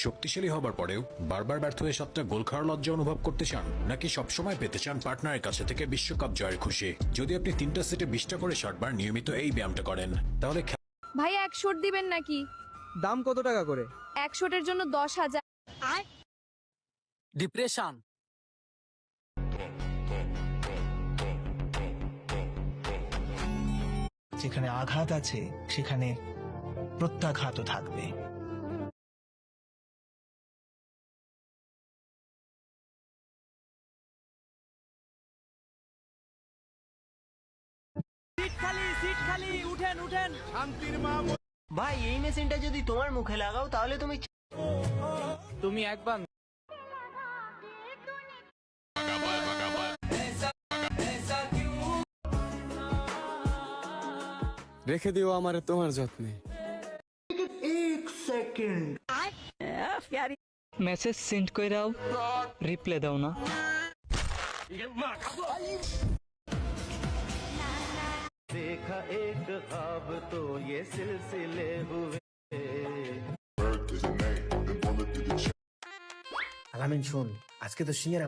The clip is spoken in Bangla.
শক্তিশালী হবার পরেও বারবার ব্যর্থ হয়ে 7টা গোল খাওয়ার লজ্জা অনুভব করতে চান, নাকি সবসময় পেতে চান পার্টনারের কাছে থেকে বিশ্বকাপ জয়ের খুশি? যদি আপনি 3টা সেটে 20টা করে 60 বার নিয়মিত এই ব্যায়ামটা করেন, তাহলে ভাই 1 শট দিবেন নাকি? দাম কত টাকা করে? 1 শটের জন্য 10,000। ডিপ্রেশন। যেখানে আঘাত আছে সেখানে প্রত্যাঘাতও থাকবে। ভাই এই মেশিনটা যদি তোমার মুখে লাগাও তাহলে তুমি একবার রেখে দিও আমারে তোমার যত্নে। মেসেজ সেন্ড কইরাও রিপ্লাই দাও না। देखा एक ख्वाब तो ये सिलसिले हुए। আলামিন শোন, আজকে তো সিঙ্গারা